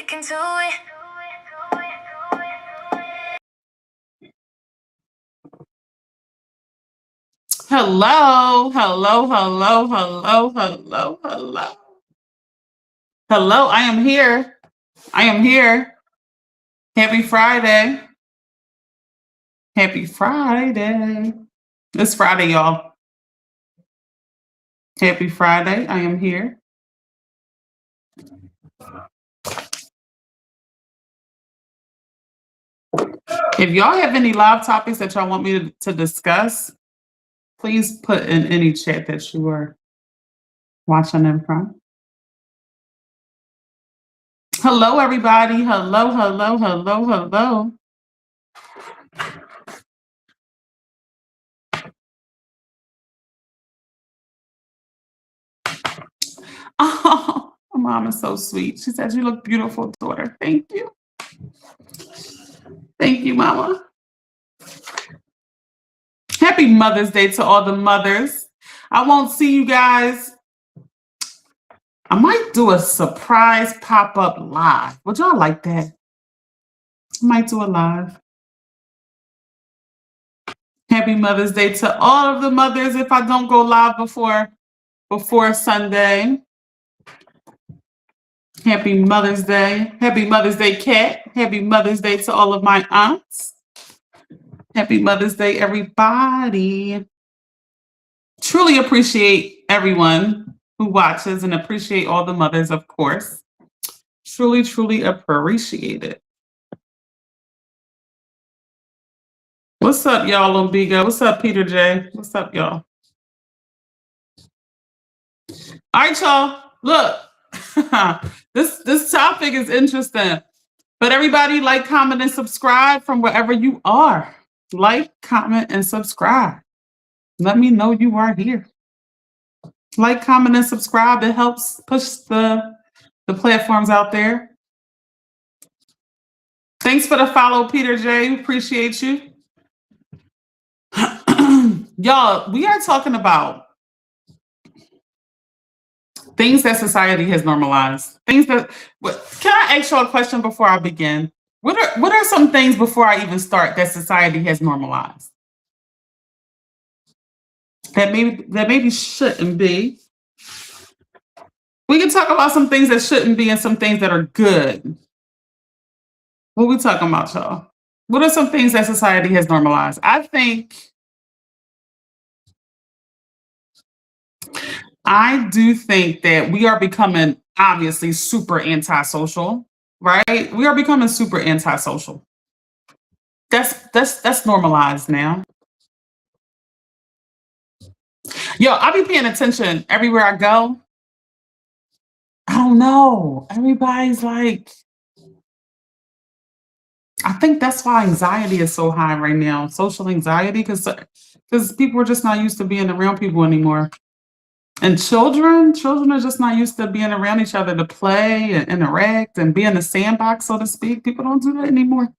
can do it. Hello, hello, hello, hello, hello, hello. Hello, I am here. I am here. Happy Friday. Happy Friday. It's Friday, y'all. Happy Friday. I am here. If y'all have any live topics that y'all want me to discuss, please put in any chat that you are watching them from. Hello, everybody. Hello, hello, hello, hello. Oh, my mom is so sweet. She said, "You look beautiful, daughter." Thank you. Thank you, Mama. Happy Mother's Day to all the mothers. I won't see you guys. I might do a surprise pop-up live. Would y'all like that? I might do a live. Happy Mother's Day to all of the mothers if I don't go live before Sunday. Happy Mother's Day. Happy Mother's Day, Kat. Happy Mother's Day to all of my aunts. Happy Mother's Day, everybody. Truly appreciate everyone who watches and appreciate all the mothers, of course. Truly, truly appreciate it. What's up, y'all, Ombiga? What's up, Peter J? What's up, y'all? All right, y'all. Look, this topic is interesting. But everybody, like, comment, and subscribe from wherever you are. Like, comment, and subscribe. Let me know you are here. Like, comment, and subscribe. It helps push the platforms out there. Thanks for the follow, Peter J. Appreciate you. Y'all, we are talking about things that society has normalized. Things that. Can I ask y'all a question before I begin? What are some things before I even start that society has normalized? That maybe shouldn't be. We can talk about some things that shouldn't be and some things that are good. What are we talking about, y'all? What are some things that society has normalized? I do think that we are becoming obviously super antisocial, right? We are becoming super antisocial. That's normalized now. Yo, I be paying attention everywhere I go. I don't know. Everybody's like, I think that's why anxiety is so high right now. Social anxiety, because people are just not used to being around people anymore. And children are just not used to being around each other to play and interact and be in the sandbox, so to speak. People don't do that anymore.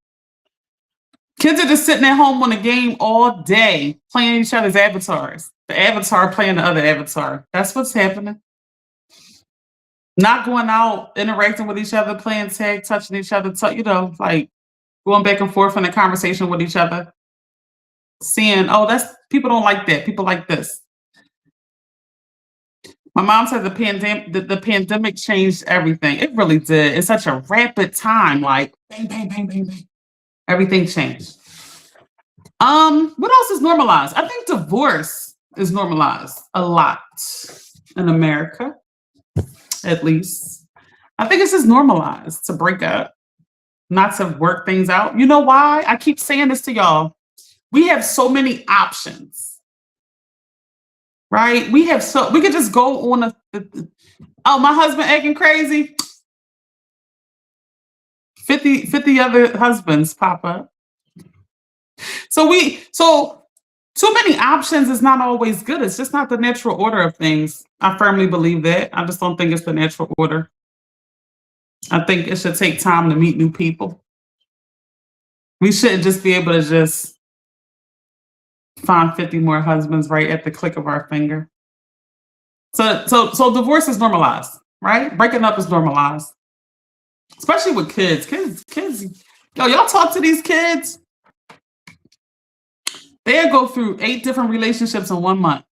Kids are just sitting at home on a game all day, playing each other's avatars. The avatar playing the other avatar. That's what's happening. Not going out, interacting with each other, playing tag, touching each other, like going back and forth in a conversation with each other. Seeing, that's people don't like that. People like this. My mom said the pandemic changed everything. It really did. It's such a rapid time, like bang, bang, bang, bang, bang. Everything changed. What else is normalized? I think divorce is normalized a lot in America, at least. I think it's just normalized to break up, not to work things out. You know why? I keep saying this to y'all. We have so many options. Right? We could just go on my husband acting crazy. 50 other husbands pop up. So too many options is not always good. It's just not the natural order of things. I firmly believe that. I just don't think it's the natural order. I think it should take time to meet new people. We shouldn't just be able to just find 50 more husbands right at the click of our finger. So divorce is normalized, right? Breaking up is normalized. especially with kids. Kids. Yo, y'all talk to these kids. They'll go through 8 different relationships in 1 month.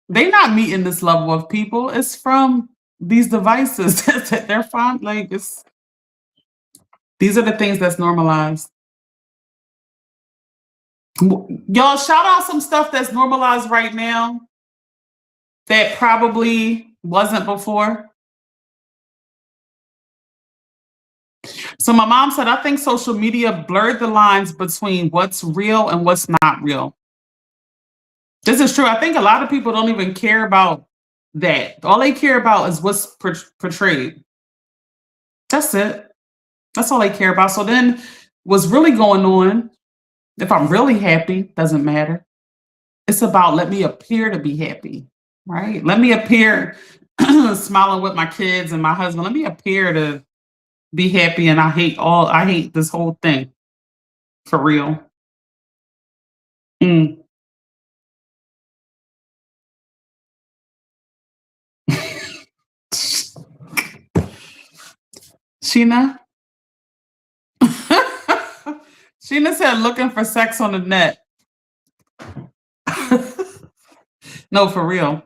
They're not meeting this level of people. It's from these devices that they're fine. Like it's these are the things that's normalized. Y'all shout out some stuff that's normalized right now that probably wasn't before. So my mom said, I think social media blurred the lines between what's real and what's not real. This is true. I think a lot of people don't even care about that. All they care about is what's portrayed. That's it. That's all they care about. So then what's really going on, if I'm really happy, doesn't matter. It's about let me appear to be happy, right? Let me appear smiling with my kids and my husband. Let me appear to be happy and I hate this whole thing for real. Mm. Sheena? Sheena said looking for sex on the net. No, for real.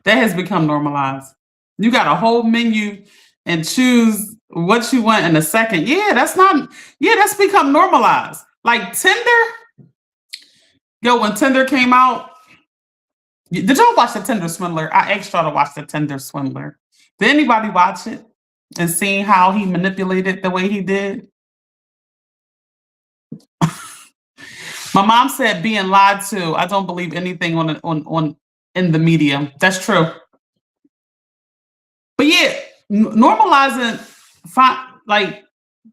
That has become normalized. You got a whole menu and choose what you want in a second. That's become normalized. Like Tinder, yo, when Tinder came out, did y'all watch the Tinder Swindler? I asked y'all to watch the Tinder Swindler. Did anybody watch it and see how he manipulated the way he did? My mom said being lied to. I don't believe anything on in the media. That's true. But yeah, normalizing like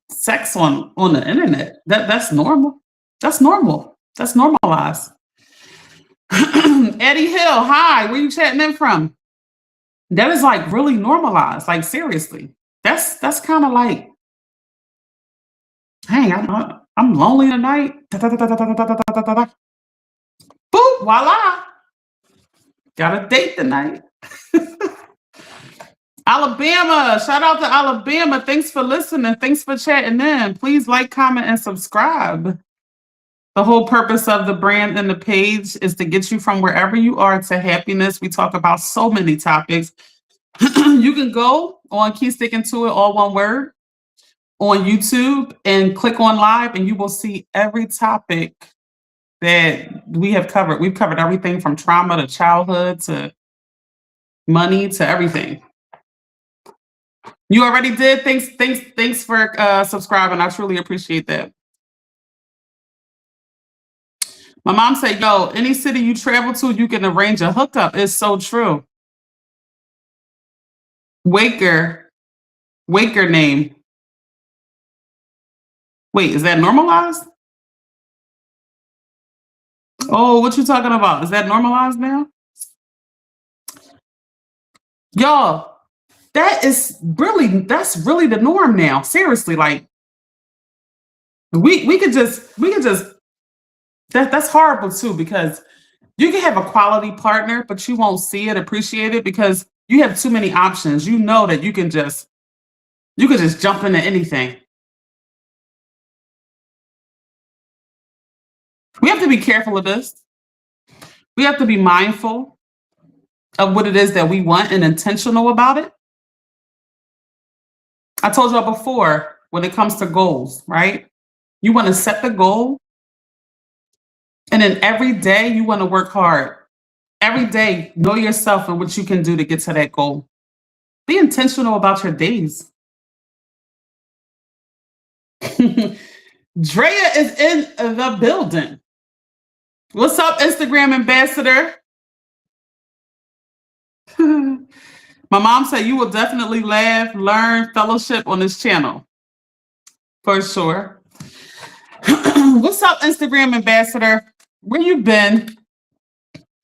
sex on the internet. That's normal. That's normal. That's normalized. Eddie Hill, hi. Where you chatting in from? That is like really normalized. Like seriously, that's kind of like, hey, I'm lonely tonight. Boop, voila. Got a date tonight. Alabama, shout out to Alabama. Thanks for listening. Thanks for chatting in. Please like, comment, and subscribe. The whole purpose of the brand and the page is to get you from wherever you are to happiness. We talk about so many topics. You can go on Keep Sticking to It, all one word, on YouTube and click on live, and you will see every topic that we have covered. We've covered everything from trauma to childhood to money to everything. You already did. Thanks for subscribing. I truly appreciate that. My mom said, yo, any city you travel to, you can arrange a hookup. It's so true. Waker name. Wait, is that normalized? Oh, what you talking about? Is that normalized now? Y'all, that's really the norm now. Seriously, like we could just that's horrible too, because you can have a quality partner, but you won't see it, appreciate it, because you have too many options. You know that you can just jump into anything. We have to be careful of this. We have to be mindful of what it is that we want and intentional about it. I told y'all before, when it comes to goals, right? You want to set the goal, and then every day you want to work hard. Every day, know yourself and what you can do to get to that goal. Be intentional about your days. Drea is in the building. What's up, Instagram ambassador? My mom said you will definitely laugh, learn, fellowship on this channel. For sure. What's up, Instagram ambassador? Where you been?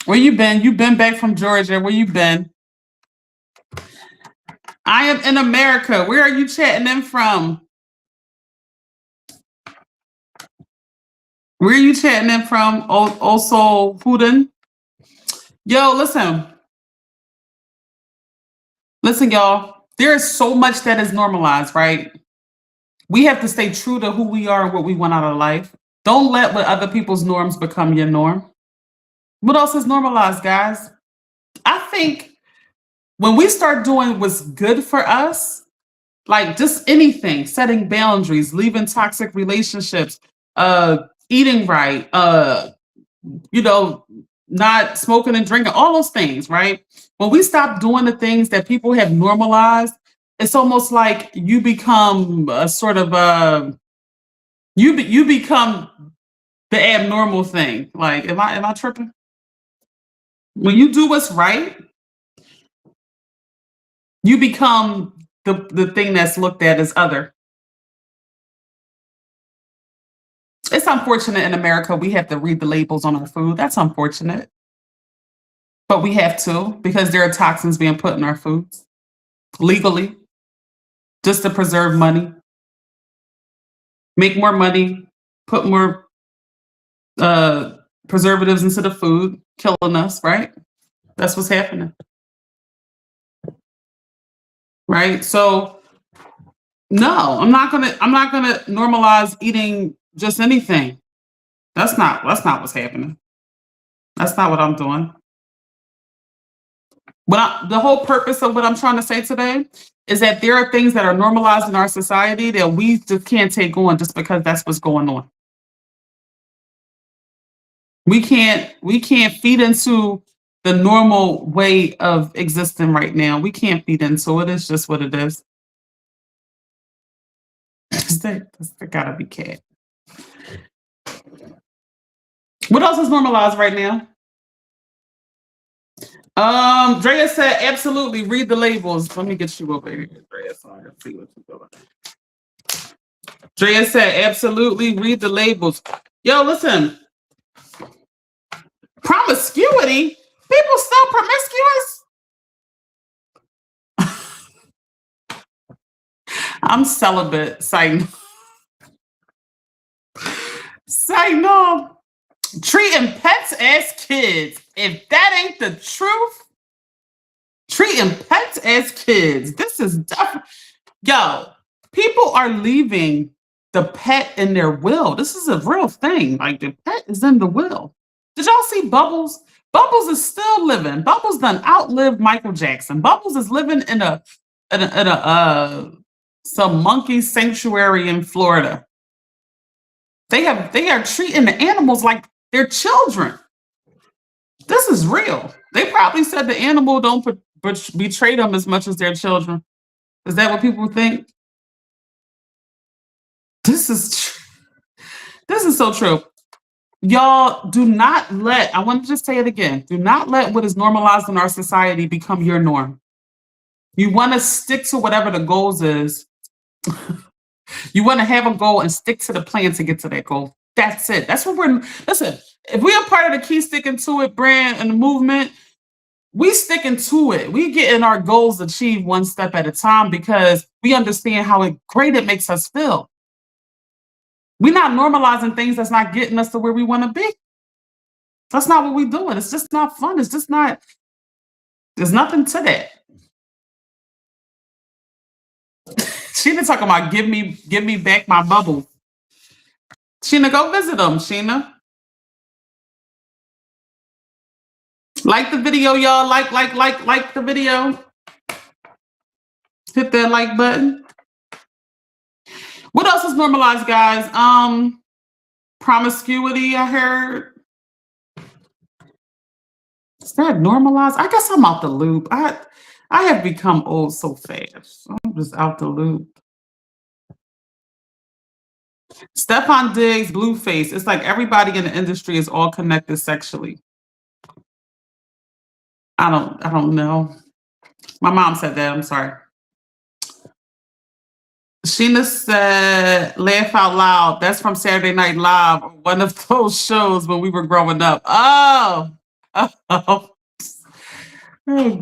Where you been? You been back from Georgia. Where you been? I am in America. Where are you chatting in from? Where are you chatting in from? Also, Putin. Yo, listen. Listen, y'all. There is so much that is normalized, right? We have to stay true to who we are and what we want out of life. Don't let what other people's norms become your norm. What else is normalized, guys? I think when we start doing what's good for us, like just anything, setting boundaries, leaving toxic relationships, eating right, you know, not smoking and drinking, all those things, right? When we stop doing the things that people have normalized, it's almost like you become a sort of you become the abnormal thing. Like, am I tripping? When you do what's right, you become the thing that's looked at as other. It's unfortunate in America we have to read the labels on our food. That's unfortunate. But we have to because there are toxins being put in our foods legally just to preserve money, make more money, put more uh, preservatives into the food, killing us, right? That's what's happening, right? So no, I'm not gonna normalize eating just anything. That's not what's happening. That's not what I'm doing. The whole purpose of what I'm trying to say today is that there are things that are normalized in our society that we just can't take on just because that's what's going on. We can't feed into the normal way of existing right now. We can't feed into it. It's just what it is. There gotta be cat. What else is normalized right now? Drea said absolutely read the labels. Let me get you over here, Drea, so I can see what you're doing. Drea said absolutely read the labels. Yo, listen, promiscuity. People still promiscuous. I'm celibate. Say no. Treating pets as kids. If that ain't the truth, treating pets as kids. This is definitely, yo, people are leaving the pet in their will. This is a real thing. Like the pet is in the will. Did y'all see Bubbles? Bubbles is still living. Bubbles done outlived Michael Jackson. Bubbles is living in a some monkey sanctuary in Florida. They are treating the animals like they're children. This is real. They probably said the animal don't betray them as much as their children. Is that what people think? This is this is so true. Y'all do not let, I want to just say it again, do not let what is normalized in our society become your norm. You want to stick to whatever the goals is. You want to have a goal and stick to the plan to get to that goal. That's it. That's what listen, if we are part of the Key Sticking to It brand and the movement, we sticking to it. We getting our goals achieved one step at a time because we understand how great it makes us feel. We're not normalizing things that's not getting us to where we want to be. That's not what we're doing. It's just not fun. It's just not, there's nothing to that. Sheena talking about give me back my bubble. Sheena, go visit them, Sheena. Like the video, y'all. Like the video. Hit that like button. What else is normalized, guys? Promiscuity, I heard. Is that normalized? I guess I'm out the loop. I have become old so fast. I'm just out the loop. Stefan Diggs, Blueface. It's like everybody in the industry is all connected sexually. I don't know. My mom said that. I'm sorry. Sheena said, laugh out loud. That's from Saturday Night Live, one of those shows when we were growing up. Oh, oh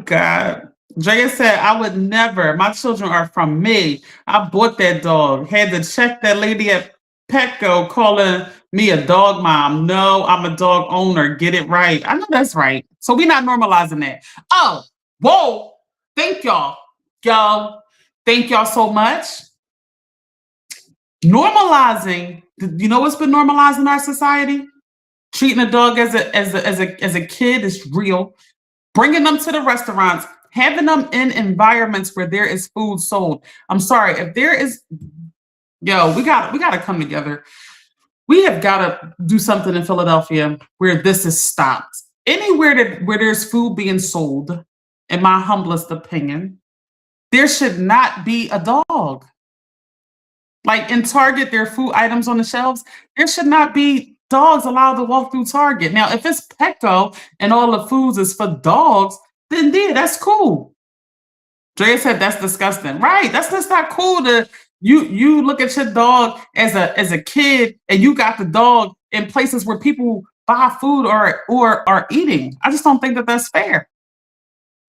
God. Drea said, I would never. My children are from me. I bought that dog. Had to check that lady at Petco calling me a dog mom. No, I'm a dog owner. Get it right. I know that's right. So we're not normalizing that. Oh, whoa. Thank y'all. Y'all. Thank y'all so much. Normalizing, you know what's been normalized in our society? Treating a dog as a kid is real. Bringing them to the restaurants, having them in environments where there is food sold. I'm sorry, if there is, yo, we got to come together. We have got to do something in Philadelphia where this is stopped. Anywhere that where there's food being sold, in my humblest opinion, there should not be a dog. Like in Target, there are food items on the shelves. There should not be dogs allowed to walk through Target. Now, if it's Petco and all the foods is for dogs, then yeah, that's cool. Drea said that's disgusting. Right. That's just not cool to you look at your dog as a kid and you got the dog in places where people buy food or are eating. I just don't think that that's fair.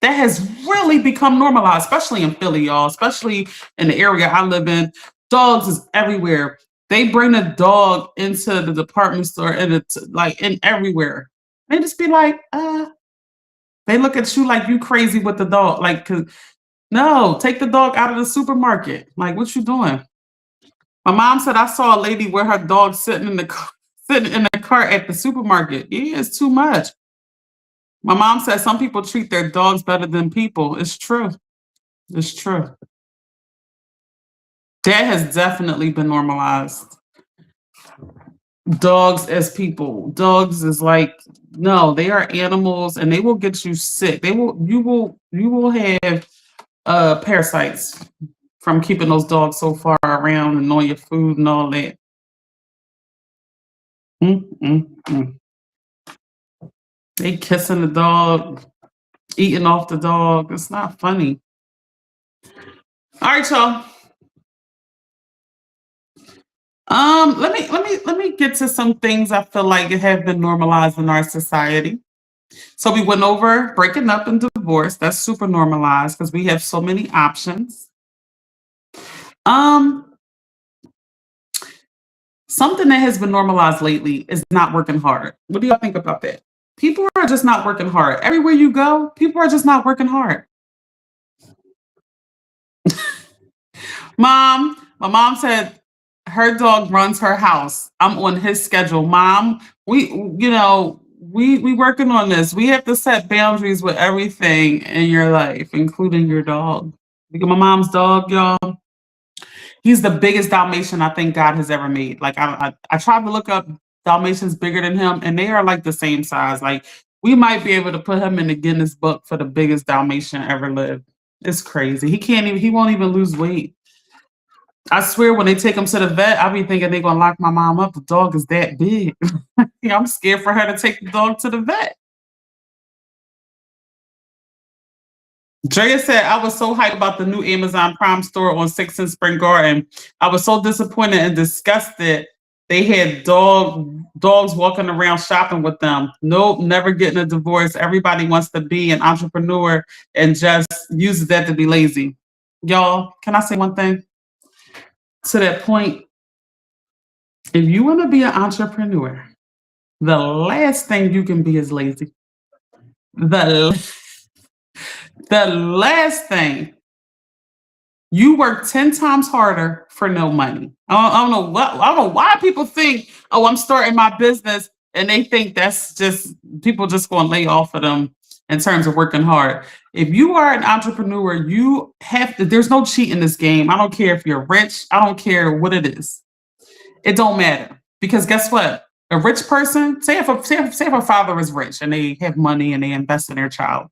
That has really become normalized, especially in Philly, y'all, especially in the area I live in. Dogs is everywhere. They bring a dog into the department store and it's like in everywhere. They just be like, they look at you like you crazy with the dog. Like, no, take the dog out of the supermarket. Like, what you doing? My mom said I saw a lady with her dog sitting in the car, sitting in the cart at the supermarket. Yeah, it's too much. My mom said some people treat their dogs better than people. It's true. It's true. That has definitely been normalized. Dogs as people. Dogs is like, no, they are animals and they will get you sick. You will have parasites from keeping those dogs so far around and on your food and all that. Mm, mm, mm. They kissing the dog, eating off the dog. It's not funny. All right, y'all. Let me get to some things I feel like have been normalized in our society. So we went over breaking up and divorce. That's super normalized because we have so many options. Um, Something that has been normalized lately is not working hard. What do y'all think about that? People are just not working hard. Everywhere you go, people are just not working hard. My mom said her dog runs her house. I'm on his schedule. Mom, we working on this. We have to set boundaries with everything in your life, including your dog. Because my mom's dog, y'all, he's the biggest Dalmatian I think God has ever made. Like I tried to look up Dalmatians bigger than him, and they are like the same size. Like we might be able to put him in the Guinness book for the biggest Dalmatian ever lived. It's crazy. He won't even lose weight. I swear when they take him to the vet, I be thinking they're gonna lock my mom up. The dog is that big. Yeah, I'm scared for her to take the dog to the vet. Drea said, I was so hyped about the new Amazon Prime store on 6th and Spring Garden. I was so disappointed and disgusted they had dogs walking around shopping with them. Nope, never getting a divorce. Everybody wants to be an entrepreneur and just uses that to be lazy. Y'all, can I say one thing? To that point, if you want to be an entrepreneur, the last thing you can be is lazy. The the last thing you work 10 times harder for no money. I don't know why people think, oh, I'm starting my business, and they think that's just people just going to lay off of them in terms of working hard. If you are an entrepreneur, you have to. There's no cheat in this game. I don't care if you're rich. I don't care what it is. It don't matter because guess what? A rich person, say if a father is rich and they have money and they invest in their child.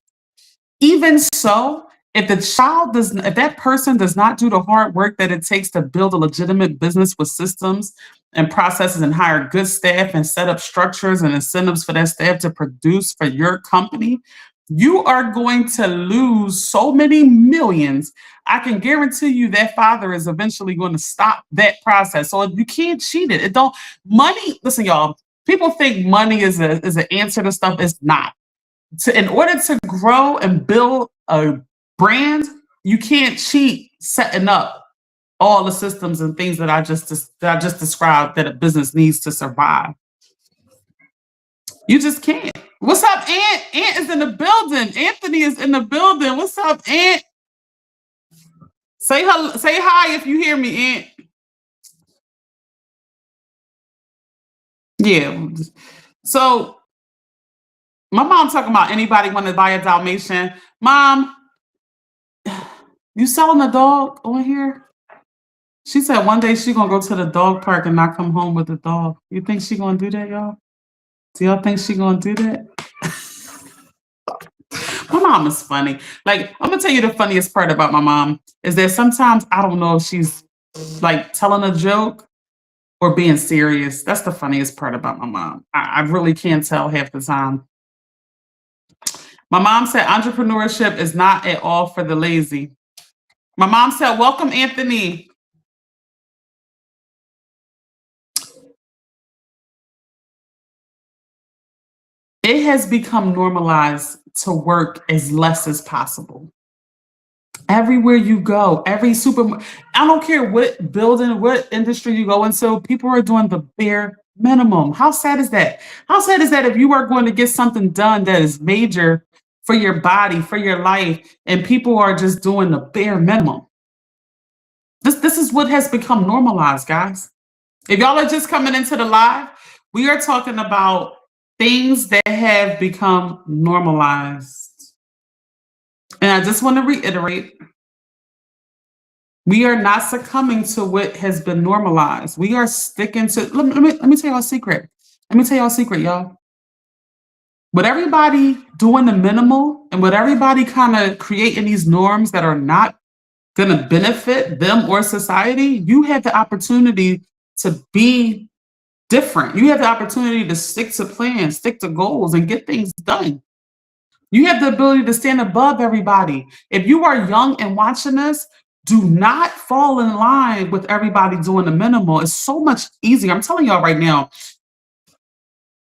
Even so, if that person does not do the hard work that it takes to build a legitimate business with systems and processes and hire good staff and set up structures and incentives for that staff to produce for your company, you are going to lose so many millions. I can guarantee you that father is eventually going to stop that process. So you can't cheat it. It don't money. Listen, y'all. People think money is an answer to stuff. It's not. In order to grow and build a brand, you can't cheat setting up all the systems and things that I just described that a business needs to survive. You just can't. What's up, Ant? Ant is in the building. Anthony is in the building. What's up, Ant? Say hi if you hear me, Aunt. Yeah. So my mom talking about anybody want to buy a Dalmatian. Mom, you selling a dog on here? She said one day she gonna go to the dog park and not come home with the dog. You think she gonna do that, y'all? Do y'all think she gonna do that? My mom is funny. Like, I'm gonna tell you the funniest part about my mom is that sometimes I don't know if she's like telling a joke or being serious. That's the funniest part about my mom. I really can't tell half the time. My mom said entrepreneurship is not at all for the lazy. My mom said, welcome, Anthony. It has become normalized to work as less as possible. Everywhere you go, every I don't care what building, what industry you go into, people are doing the bare minimum. How sad is that? How sad is that if you are going to get something done that is major for your body, for your life, and people are just doing the bare minimum? This is what has become normalized, guys. If y'all are just coming into the live, we are talking about things that have become normalized. And I just want to reiterate, we are not succumbing to what has been normalized. We are sticking to, let me tell y'all a secret. Let me tell y'all a secret, y'all. With everybody doing the minimal and with everybody kind of creating these norms that are not going to benefit them or society, you have the opportunity to be different. You have the opportunity to stick to plans, stick to goals, and get things done. You have the ability to stand above everybody. If you are young and watching this, do not fall in line with everybody doing the minimal. It's so much easier. I'm telling y'all right now,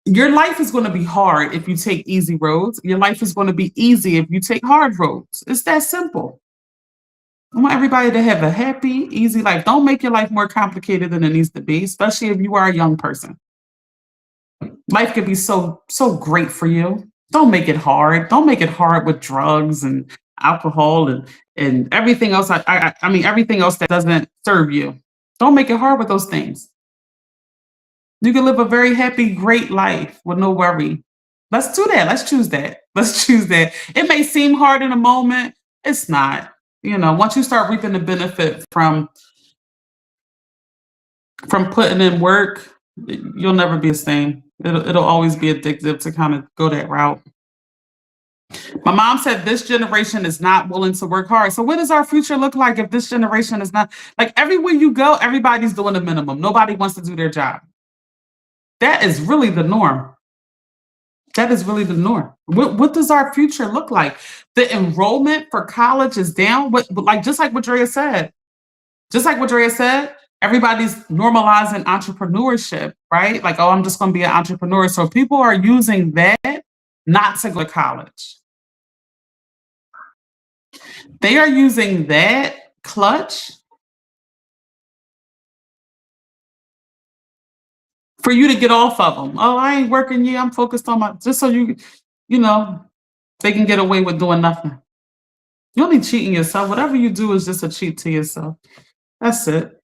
your life is going to be hard if you take easy roads. Your life is going to be easy if you take hard roads. It's that simple. I want everybody to have a happy, easy life. Don't make your life more complicated than it needs to be, especially if you are a young person. Life could be so great for you. Don't make it hard. Don't make it hard with drugs and alcohol and everything else. I mean everything else that doesn't serve you. Don't make it hard with those things. You can live a very happy, great life with no worry. Let's do that. Let's choose that. Let's choose that. It may seem hard in a moment. It's not. You know, once you start reaping the benefit from putting in work, you'll never be the same. It'll always be addictive to kind of go that route. My mom said this generation is not willing to work hard. So what does our future look like if this generation is not like everywhere you go, everybody's doing the minimum. Nobody wants to do their job. That is really the norm. That is really the norm. What does our future look like? The enrollment for college is down. Like just like what Drea said, just like what Drea said, everybody's normalizing entrepreneurship, right? Like, oh, I'm just going to be an entrepreneur. So people are using that not to go to college. They are using that clutch for you to get off of them. Oh, I ain't working. Yeah, I'm focused on just so you know, they can get away with doing nothing. You're only cheating yourself. Whatever you do is just a cheat to yourself. That's it.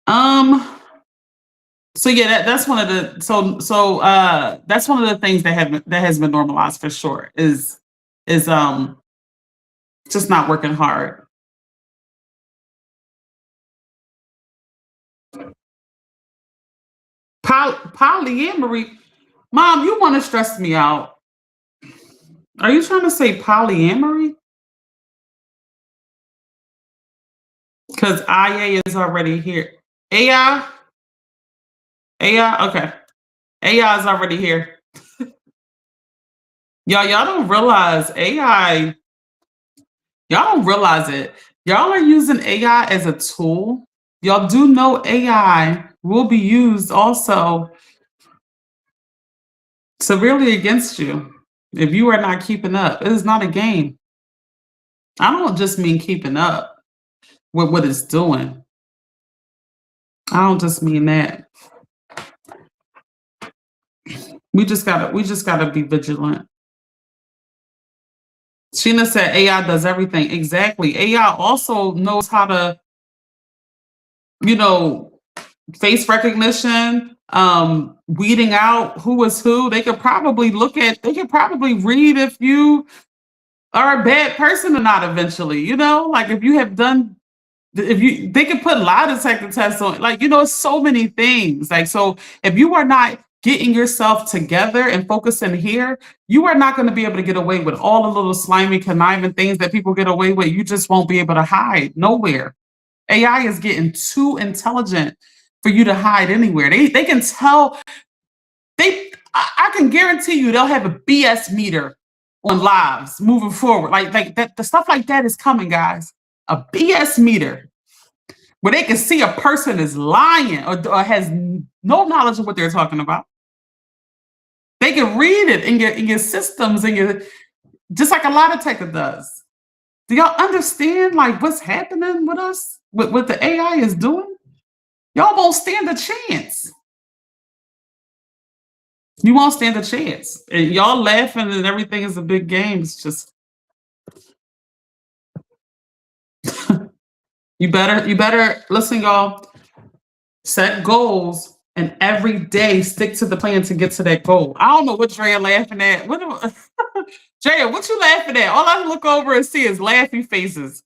Um. So yeah, that's one of the that's one of the things that has been normalized for sure is just not working hard. Polyamory, mom, you want to stress me out? Are you trying to say polyamory? Because IA is already here. AI, AI, okay. AI is already here. Y'all don't realize AI. Y'all don't realize it. Y'all are using AI as a tool. Y'all do know AI will be used also severely against you if you are not keeping up. It is not a game. I don't just mean keeping up with what it's doing. I don't just mean that. We just gotta be vigilant. Sheena said AI does everything. Exactly. AI also knows how to, you know, face recognition, weeding out who is who. They could probably read if you are a bad person or not eventually, like if you have done, if you, they can put lie detector tests on, like, it's so many things. Like, so if you are not getting yourself together and focusing here, you are not going to be able to get away with all the little slimy, conniving things that people get away with. You just won't be able to hide nowhere. AI is getting too intelligent for you to hide anywhere. They can tell I can guarantee you they'll have a BS meter on lives moving forward. Like that the stuff like that is coming, guys. A BS meter where they can see a person is lying or has no knowledge of what they're talking about. They can read it in your systems and your just like a lie detector does. Do y'all understand like what's happening with us? What the AI is doing? Y'all won't stand a chance. You won't stand a chance. And y'all laughing and everything is a big game. It's just you better listen, y'all. Set goals and every day stick to the plan to get to that goal. I don't know what Drea laughing at. Drea, what you laughing at? All I look over and see is laughing faces.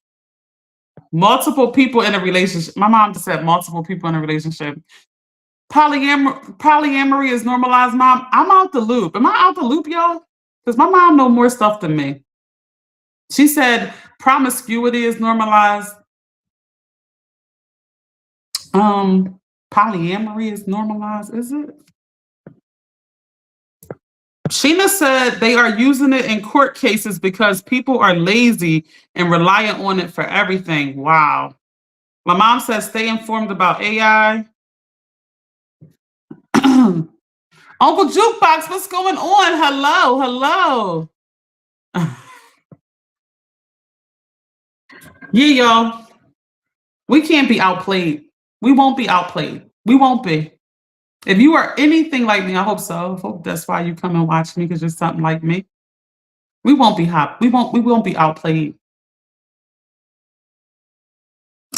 Multiple people in a relationship. My mom just said multiple people in a relationship. Polyamory is normalized, mom. I'm out the loop. Am I out the loop, y'all? Because my mom know more stuff than me. She said promiscuity is normalized. Polyamory is normalized, is it? Sheena said they are using it in court cases because people are lazy and reliant on it for everything. Wow. My mom says stay informed about AI. Uncle Jukebox, what's going on? Hello. Yeah, y'all. We can't be outplayed. We won't be outplayed. We won't be. If you are anything like me, I hope so. I hope that's why you come and watch me because you're something like me. We won't be hot. We won't be outplayed.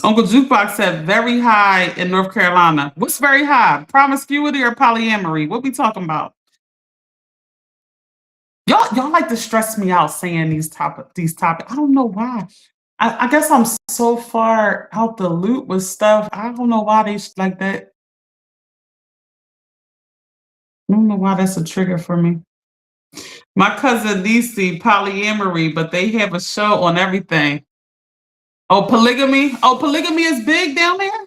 Uncle Jukebox said very high in North Carolina. What's very high? Promiscuity or polyamory? What we talking about? Y'all like to stress me out saying these topics. I don't know why. I guess I'm so far out the loop with stuff. I don't know why like that. I don't know why that's a trigger for me. My cousin Nisi polyamory, but they have a show on everything. Oh, polygamy. Oh, polygamy is big down there.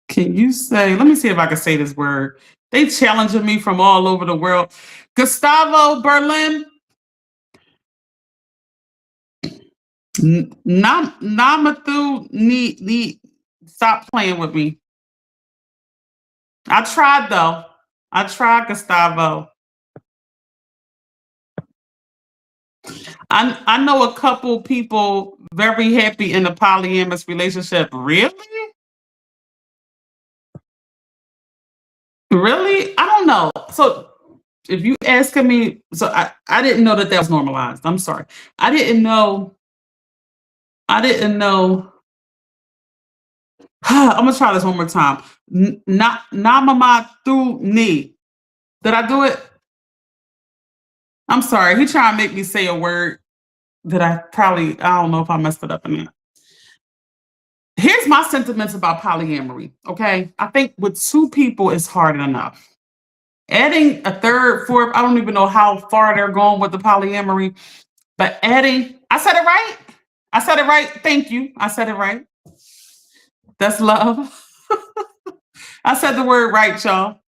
Can you say? Let me see if I can say this word. They challenging me from all over the world. Gustavo Berlin. Namathu need stop playing with me. I tried though. I tried Gustavo. I know a couple people very happy in a polyamorous relationship. Really? Really? I don't know. So if you asking me, so I didn't know that was normalized. I'm sorry. I didn't know. I didn't know. I'm gonna try this one more time. Namama through knee. Did I do it? I'm sorry. He trying to make me say a word that I don't know if I messed it up or not. Here's my sentiments about polyamory. Okay. I think with two people is hard enough. Adding a third, fourth, I don't even know how far they're going with the polyamory, but I said it right. I said it right. Thank you. I said it right. That's love. I said the word right, y'all.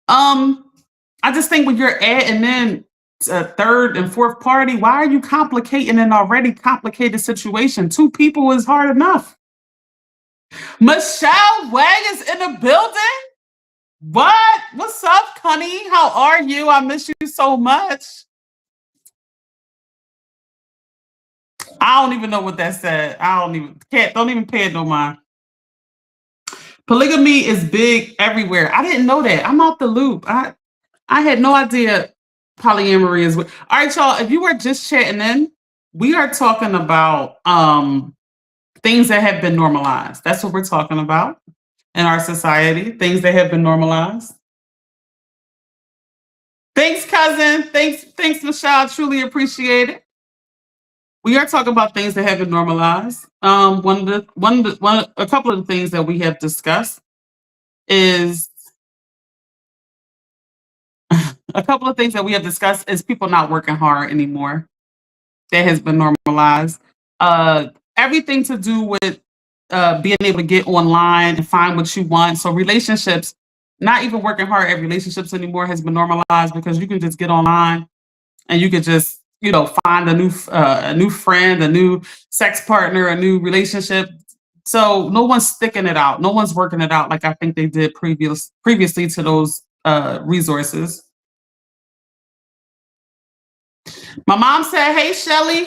I just think when you're adding in a third and fourth party, why are you complicating an already complicated situation? Two people is hard enough. Michelle Wang is in the building. What? What's up, Connie? How are you? I miss you so much. I don't even know what that said. Don't even pay it no mind. Polygamy is big everywhere. I didn't know that. I'm out the loop. I had no idea. Polyamory is. All right, y'all. If you are just chatting in, we are talking about things that have been normalized. That's what we're talking about in our society. Things that have been normalized. Thanks, cousin. Thanks, Michelle. Truly appreciate it. We are talking about things that have been normalized. A couple of the things that we have discussed is a couple of things that we have discussed is people not working hard anymore. That has been normalized. Uh, Everything to do with being able to get online and find what you want. So relationships, not even working hard at relationships anymore, has been normalized because you can just get online and you could just find a new friend, a new sex partner, a new relationship. So no one's sticking it out. No one's working it out like I think they did previously to those resources. My mom said, "Hey, Shelly."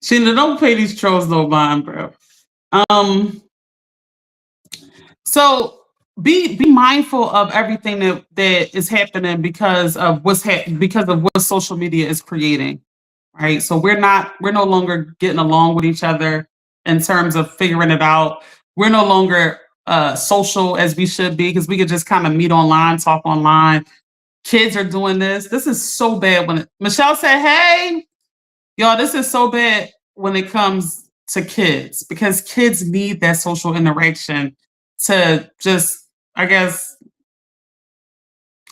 She don't pay these trolls no mind, bro. Um, so be mindful of everything that is happening because of because of what social media is creating, right? So we're no longer getting along with each other in terms of figuring it out. We're no longer social as we should be because we could just kind of meet online, talk online. Kids are doing this. This is so bad. Michelle said, "Hey, y'all, this is so bad when it comes to kids because kids need that social interaction to just, I guess,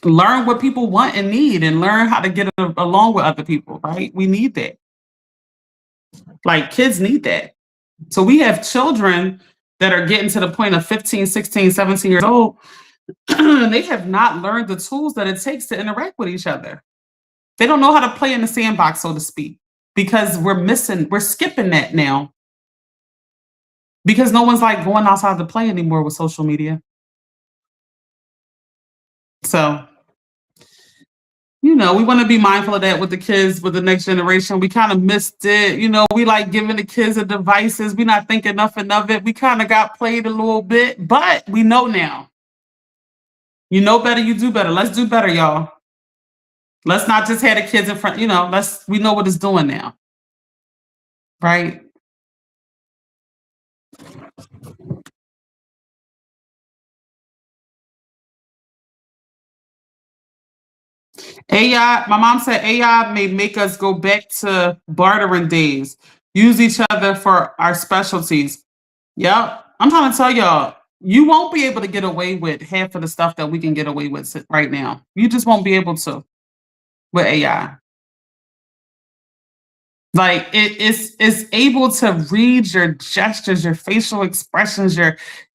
learn what people want and need and learn how to get along with other people, right? We need that. Like kids need that. So we have children that are getting to the point of 15, 16, 17 years old. They have not learned the tools that it takes to interact with each other. They don't know how to play in the sandbox, so to speak, because we're skipping that now because no one's like going outside to play anymore with social media. So, we want to be mindful of that with the kids, with the next generation. We kind of missed it. We like giving the kids the devices. We're not thinking nothing of it. We kind of got played a little bit, but we know now. You know better, you do better. Let's do better, y'all. Let's not just have the kids in front, we know what it's doing now. Right? AI, my mom said AI may make us go back to bartering days, use each other for our specialties. Yep. I'm trying to tell y'all, you won't be able to get away with half of the stuff that we can get away with right now. You just won't be able to with AI. Like it's able to read your gestures, your facial expressions,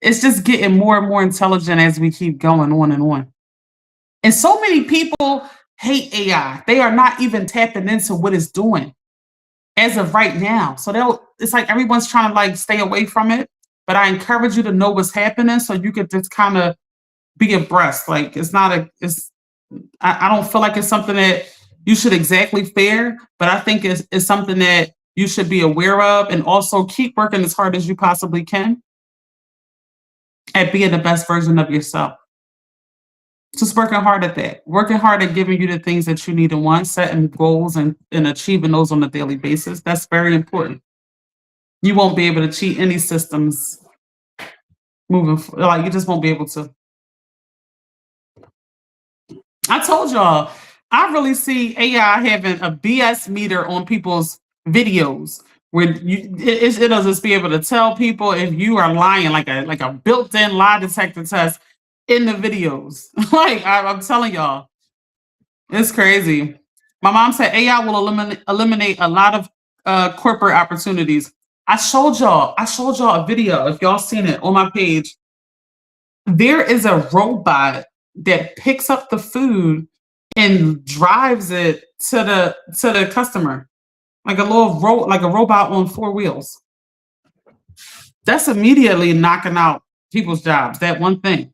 it's just getting more and more intelligent as we keep going on and on. And so many people hate AI. They are not even tapping into what it's doing as of right now. So it's like everyone's trying to like stay away from it. But I encourage you to know what's happening so you could just kind of be abreast. Like I don't feel like it's something that you should exactly fear, but I think it's something that you should be aware of and also keep working as hard as you possibly can at being the best version of yourself. Just working hard at that, working hard at giving you the things that you need and want, setting goals and achieving those on a daily basis. That's very important. You won't be able to cheat any systems like you just won't be able to. I told y'all, I really see AI having a BS meter on people's videos where it'll just be able to tell people if you are lying, like a built-in lie detector test in the videos. Like I'm telling y'all, it's crazy. My mom said AI will eliminate a lot of corporate opportunities. I showed y'all a video. If y'all seen it on my page, there is a robot that picks up the food and drives it to the customer, like like a robot on four wheels. That's immediately knocking out people's jobs. That one thing.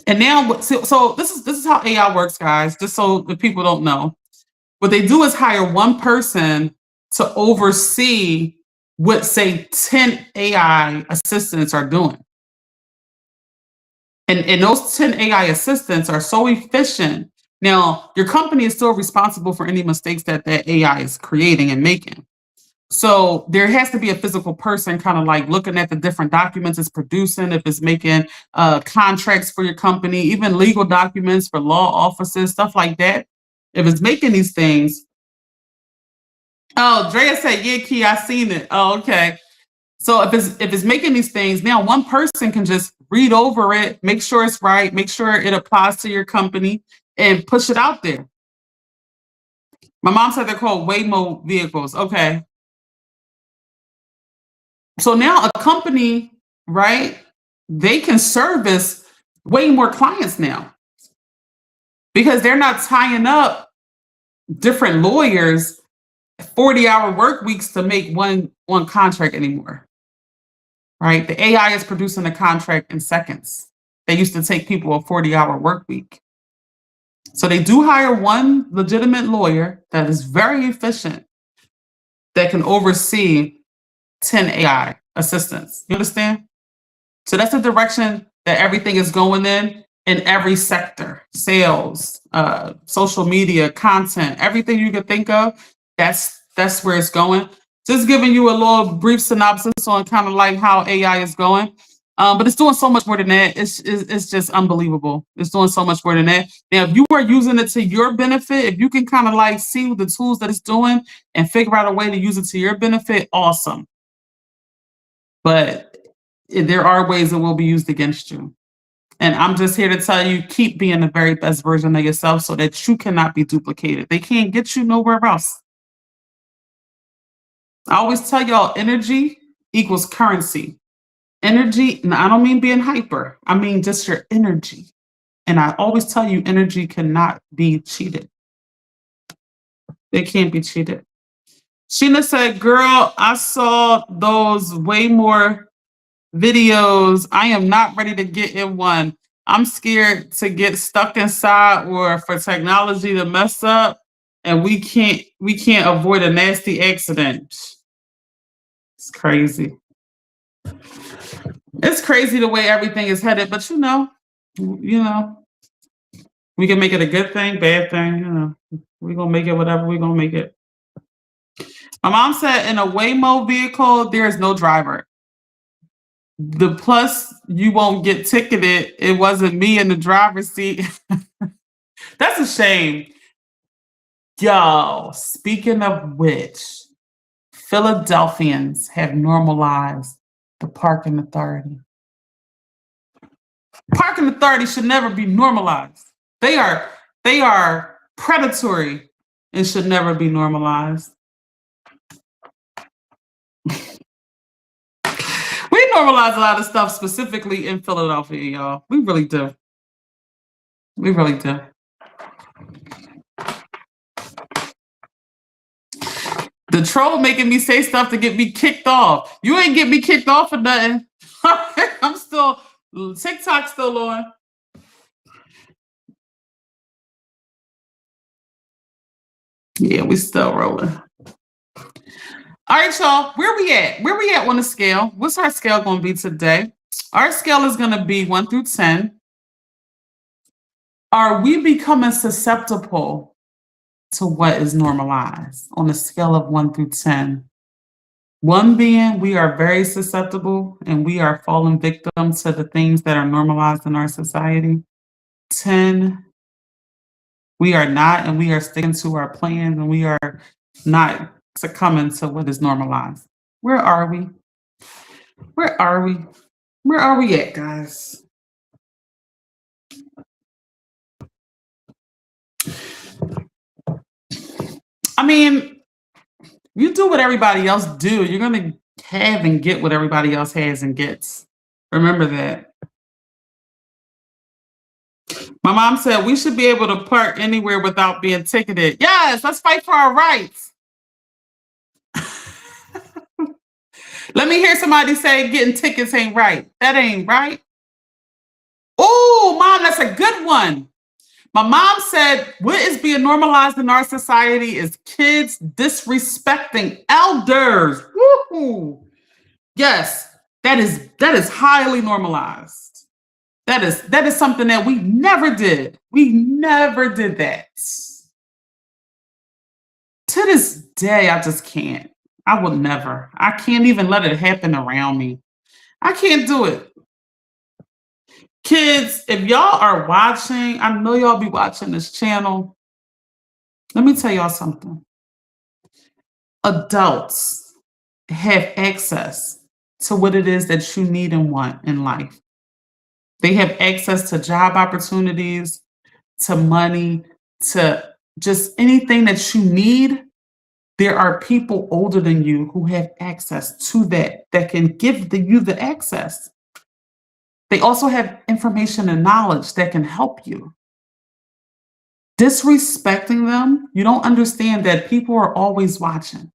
And now, so this is how AI works, guys. Just so the people don't know, what they do is hire one person to oversee what, say, 10 AI assistants are doing. And those 10 AI assistants are so efficient. Now, your company is still responsible for any mistakes that that AI is creating and making. So there has to be a physical person kind of like looking at the different documents it's producing, if it's making contracts for your company, even legal documents for law offices, stuff like that. If it's making these things, oh, Drea said, "Yeah, Key, I seen it." Oh, okay. So if it's making these things, now one person can just read over it, make sure it's right, make sure it applies to your company, and push it out there. My mom said they're called Waymo vehicles. Okay. So now a company, right, they can service way more clients now because they're not tying up different lawyers 40-hour work weeks to make one contract anymore. Right? The AI is producing a contract in seconds. They used to take people a 40-hour work week. So they do hire one legitimate lawyer that is very efficient that can oversee 10 AI assistants. You understand? So that's the direction that everything is going in every sector: sales, social media, content, everything you can think of. That's where it's going. Just giving you a little brief synopsis on kind of like how AI is going. But it's doing so much more than that. It's just unbelievable. It's doing so much more than that. Now, if you are using it to your benefit, if you can kind of like see the tools that it's doing and figure out a way to use it to your benefit, awesome. But there are ways it will be used against you. And I'm just here to tell you, keep being the very best version of yourself so that you cannot be duplicated. They can't get you nowhere else. I always tell y'all energy equals currency. Energy, and I don't mean being hyper, I mean just your energy. And I always tell you, energy cannot be cheated. It can't be cheated. Sheena said, "Girl, I saw those way more videos. I am not ready to get in one. I'm scared to get stuck inside or for technology to mess up and we can't avoid a nasty accident." It's crazy. It's crazy the way everything is headed, but we can make it a good thing, bad thing, we're gonna make it whatever we're gonna make it. My mom said in a Waymo vehicle, there is no driver. The plus you won't get ticketed. It wasn't me in the driver's seat. That's a shame. Yo, speaking of which, Philadelphians have normalized the parking authority. Parking authority should never be normalized. They are predatory and should never be normalized. We normalize a lot of stuff specifically in Philadelphia, y'all. We really do. We really do. The troll making me say stuff to get me kicked off. You ain't get me kicked off for nothing. I'm still TikTok still on. Yeah, we still rolling. All right, y'all. Where we at? Where we at on the scale? What's our scale going to be today? Our scale is going to be 1 through 10. Are we becoming susceptible to what is normalized on a scale of 1 through 10? 1 being we are very susceptible and we are falling victim to the things that are normalized in our society. 10, we are not, and we are sticking to our plans and we are not succumbing to what is normalized. Where are we? Where are we? Where are we at, guys? I mean, you do what everybody else do, you're gonna have and get what everybody else has and gets. Remember that. My mom said we should be able to park anywhere without being ticketed. Yes, let's fight for our rights. Let me hear somebody say getting tickets ain't right. That ain't right. Oh, mom, that's a good one. My mom said what is being normalized in our society is kids disrespecting elders. Woo-hoo. Yes, that is highly normalized. That is something that we never did. We never did that. To this day, I just can't. I would never. I can't even let it happen around me. I can't do it. Kids, if y'all are watching, I know y'all be watching this channel. Let me tell y'all something. Adults have access to what it is that you need and want in life. They have access to job opportunities, to money, to just anything that you need. There are people older than you who have access to that can give you the access. They also have information and knowledge that can help you. Disrespecting them, you don't understand that people are always watching.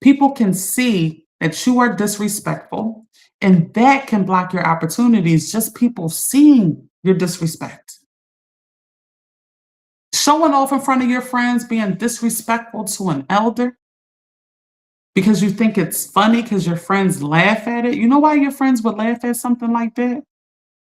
People can see that you are disrespectful, and that can block your opportunities, just people seeing your disrespect. Showing off in front of your friends, being disrespectful to an elder because you think it's funny because your friends laugh at it. You know why your friends would laugh at something like that?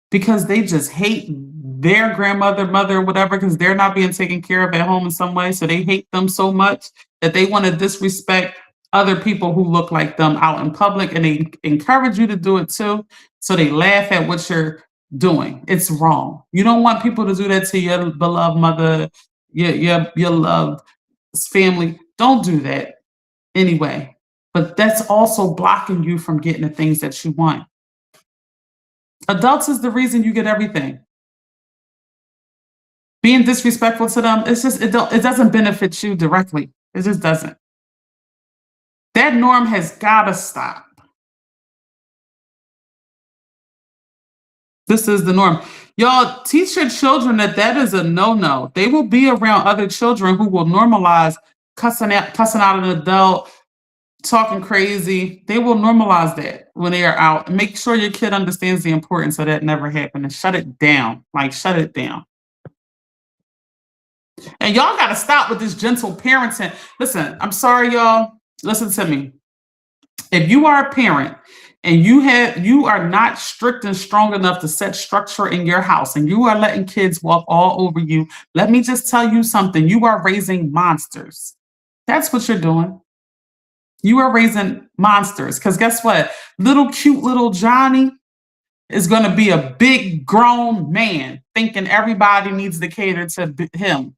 Because they just hate their grandmother, mother, whatever, because they're not being taken care of at home in some way. So they hate them so much that they want to disrespect other people who look like them out in public, and they encourage you to do it too. So they laugh at what you're doing. It's wrong. You don't want people to do that to your beloved mother, your loved family. Don't do that anyway. But that's also blocking you from getting the things that you want. Adults is the reason you get everything. Being disrespectful to them, it doesn't benefit you directly. It just doesn't. That norm has gotta stop. This is the norm. Y'all teach your children that is a no-no. They will be around other children who will normalize cussing out an adult, talking crazy. They will normalize that when they are out. And make sure your kid understands the importance of that never happening and shut it down. Like shut it down. And y'all got to stop with this gentle parenting. Listen, I'm sorry, y'all. Listen to me. If you are a parent and you are not strict and strong enough to set structure in your house and you are letting kids walk all over you, let me just tell you something. You are raising monsters. That's what you're doing. You are raising monsters. Because guess what? Cute little Johnny is going to be a big grown man thinking everybody needs to cater to him.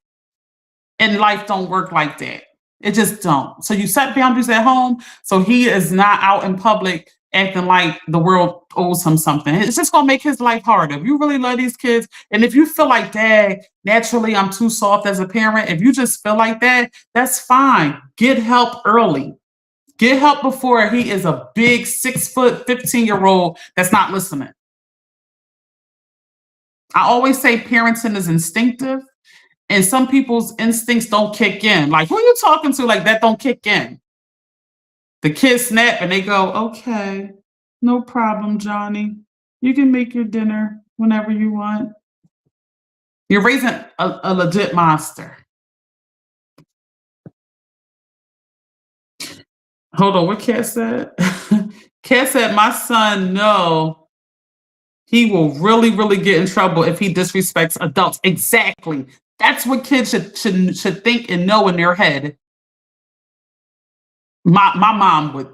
And life don't work like that. It just don't. So you set boundaries at home so he is not out in public acting like the world owes him something. It's just gonna make his life harder. If you really love these kids, and if you feel like, Dad, naturally I'm too soft as a parent, if you just feel like that, that's fine. Get help early. Get help before he is a big 6 foot, 15-year-old that's not listening. I always say parenting is instinctive. And some people's instincts don't kick in. Like, who are you talking to? Like, that don't kick in. The kids snap and they go, okay, no problem, Johnny. You can make your dinner whenever you want. You're raising a legit monster. Hold on, what Kat said? Kat said, my son, no, he will really, really get in trouble if he disrespects adults. Exactly. That's what kids should think and know in their head. My mom would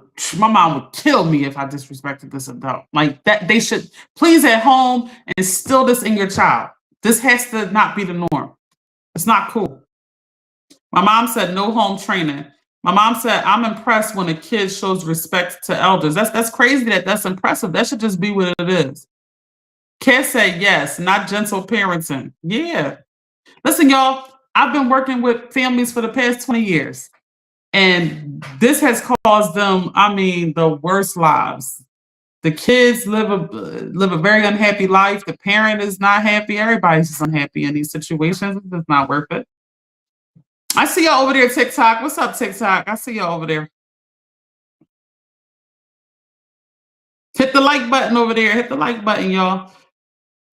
kill me if I disrespected this adult. Like that, they should please at home instill this in your child. This has to not be the norm. It's not cool. My mom said no home training. My mom said I'm impressed when a kid shows respect to elders. That's crazy. That's impressive. That should just be what it is. Kat said yes, not gentle parenting. Yeah. Listen, y'all. I've been working with families for the past 20 years. And this has caused them, I mean, the worst lives. The kids live a very unhappy life. The parent is not happy. Everybody's just unhappy in these situations. It's just not worth it. I see y'all over there, TikTok. What's up, TikTok? I see y'all over there. Hit the like button over there. Hit the like button, y'all.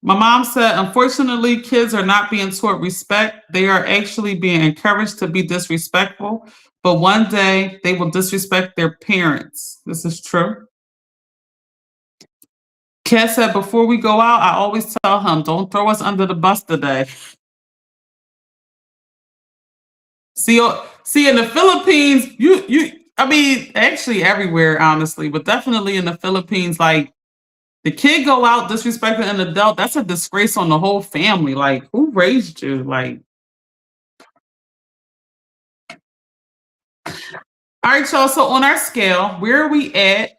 My mom said, unfortunately, kids are not being taught respect. They are actually being encouraged to be disrespectful. But one day they will disrespect their parents. This is true. Kat said, before we go out, I always tell him, don't throw us under the bus today. See, in the Philippines, I mean, actually everywhere, honestly, but definitely in the Philippines, like the kid go out disrespecting an adult, that's a disgrace on the whole family. Like, who raised you? Like, all right, y'all. So on our scale, where are we at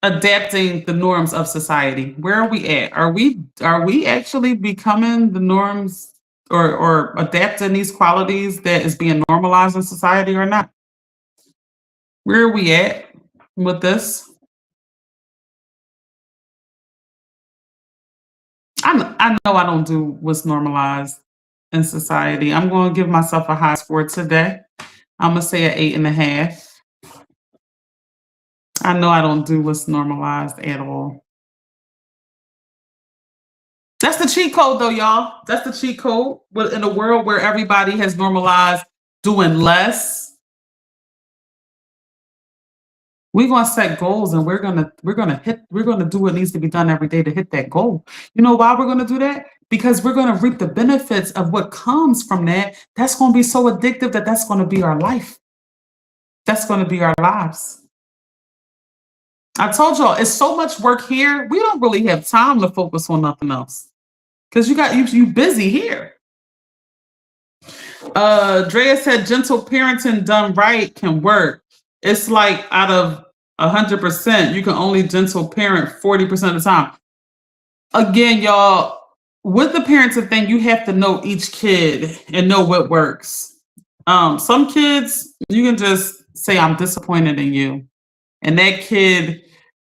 adapting the norms of society? Where are we at? Are we actually becoming the norms or adapting these qualities that is being normalized in society or not? Where are we at with this? I know I don't do what's normalized in society. I'm going to give myself a high score today. I'm going to say an 8.5. I know I don't do what's normalized at all. That's the cheat code, though, y'all. That's the cheat code. But in a world where everybody has normalized doing less, we're gonna set goals and we're gonna do what needs to be done every day to hit that goal. You know why we're gonna do that? Because we're gonna reap the benefits of what comes from that. That's gonna be so addictive that that's gonna be our life. That's gonna be our lives. I told y'all it's so much work here. We don't really have time to focus on nothing else because you busy here. Drea said gentle parenting done right can work. It's like out of 100%, you can only gentle parent 40% of the time. Again, y'all, with the parenting thing, you have to know each kid and know what works. Some kids, you can just say, I'm disappointed in you. And that kid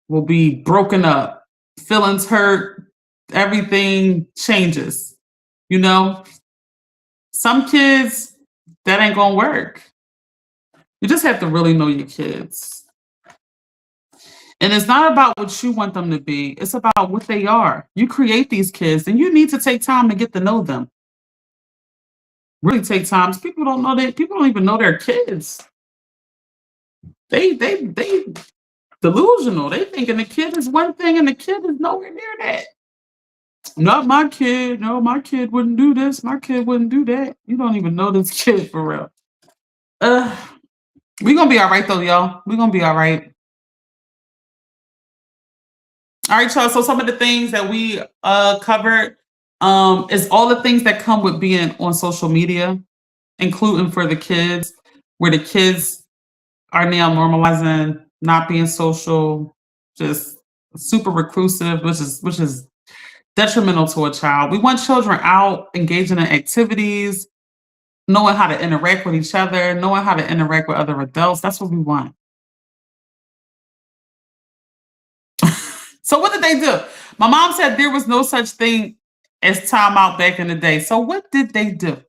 will be broken up, feelings hurt, everything changes. You know, some kids, that ain't gonna work. You just have to really know your kids. And it's not about what you want them to be, it's about what they are. You create these kids and you need to take time to get to know them. Really take time. People don't know that, people don't even know their kids. They delusional. They thinking the kid is one thing and the kid is nowhere near that. Not my kid. No, my kid wouldn't do this. My kid wouldn't do that. You don't even know this kid for real. Uh, we gonna be all right though, y'all. We gonna be all right. All right, y'all. So some of the things that we covered is all the things that come with being on social media, including for the kids, where the kids are now normalizing not being social, just super reclusive, which is detrimental to a child. We want children out engaging in activities, knowing how to interact with each other, knowing how to interact with other adults. That's what we want. So what did they do? My mom said there was no such thing as timeout back in the day. So what did they do?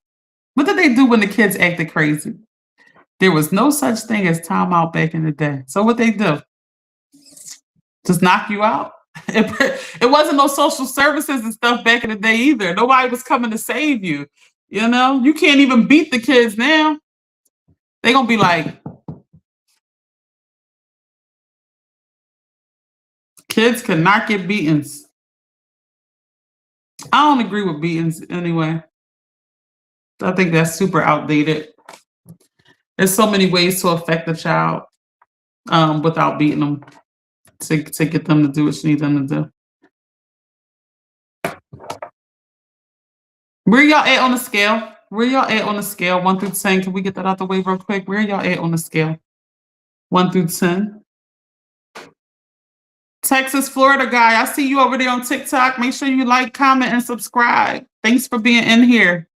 What did they do when the kids acted crazy? There was no such thing as timeout back in the day. So what they do? Just knock you out? It wasn't no social services and stuff back in the day either. Nobody was coming to save you. You know, you can't even beat the kids now. They're gonna be like, kids cannot get beatings. I don't agree with beatings anyway. I think that's super outdated. There's so many ways to affect a child without beating them to get them to do what you need them to do. Where y'all at on the scale? Where y'all at on the scale? 1 through 10. Can we get that out the way real quick? Where y'all at on the scale? 1 through 10. Texas, Florida guy, I see you over there on TikTok. Make sure you like, comment, and subscribe. Thanks for being in here.